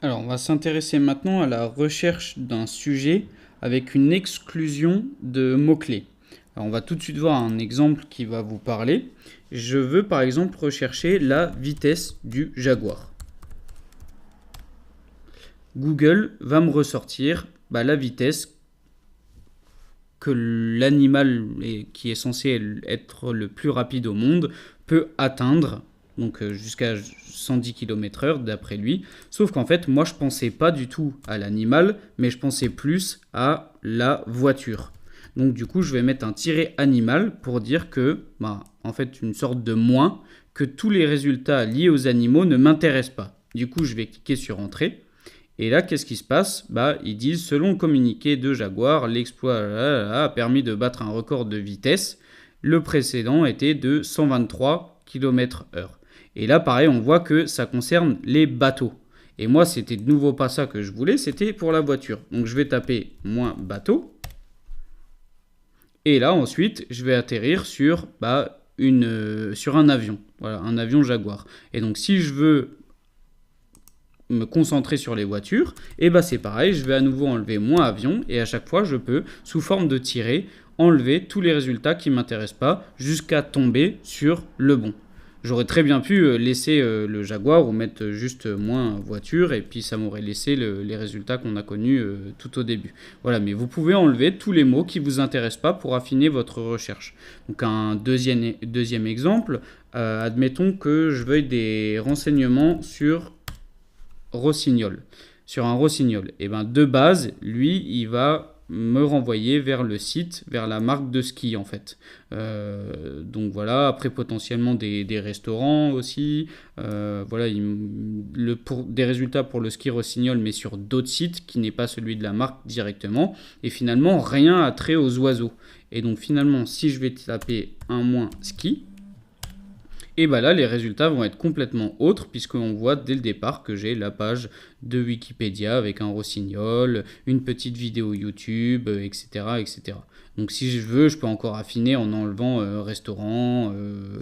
Alors, on va s'intéresser maintenant à la recherche d'un sujet avec une exclusion de mots-clés. Alors, on va tout de suite voir un exemple qui va vous parler. Je veux par exemple rechercher la vitesse du jaguar. Google va me ressortir la vitesse que l'animal qui est censé être le plus rapide au monde peut atteindre, donc jusqu'à 110 km/h d'après lui. Sauf qu'en fait, moi je pensais pas du tout à l'animal, mais je pensais plus à la voiture. Donc du coup, je vais mettre un tiret animal pour dire que, en fait, une sorte de moins, que tous les résultats liés aux animaux ne m'intéressent pas. Du coup, je vais cliquer sur Entrée. Et là, qu'est-ce qui se passe? Ils disent, selon le communiqué de Jaguar, l'exploit a permis de battre un record de vitesse. Le précédent était de 123 km/h. Et là, pareil, on voit que ça concerne les bateaux. Et moi, c'était de nouveau pas ça que je voulais, c'était pour la voiture. Donc, je vais taper moins bateau. Et là, ensuite, je vais atterrir sur, sur un avion. Voilà, un avion Jaguar. Et donc, si je veux me concentrer sur les voitures, et c'est pareil, je vais à nouveau enlever moins avion, et à chaque fois, je peux, sous forme de tiret, enlever tous les résultats qui ne m'intéressent pas, jusqu'à tomber sur le bon. J'aurais très bien pu laisser le Jaguar ou mettre juste moins voiture et puis ça m'aurait laissé les résultats qu'on a connus tout au début. Voilà, mais vous pouvez enlever tous les mots qui ne vous intéressent pas pour affiner votre recherche. Donc un deuxième exemple, admettons que je veuille des renseignements sur rossignol. Sur un rossignol, de base, lui, il va me renvoyer vers le site, vers la marque de ski en fait. Donc voilà, après potentiellement des restaurants aussi. Voilà, des résultats pour le ski rossignol, mais sur d'autres sites qui n'est pas celui de la marque directement. Et finalement, rien à trait aux oiseaux. Et donc finalement, si je vais taper un moins ski, et là, les résultats vont être complètement autres puisqu'on voit dès le départ que j'ai la page de Wikipédia avec un rossignol, une petite vidéo YouTube, etc., etc. Donc si je veux, je peux encore affiner en enlevant restaurant,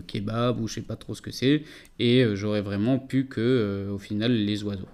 kebab ou je sais pas trop ce que c'est. Et j'aurais vraiment plus que, au final, les oiseaux.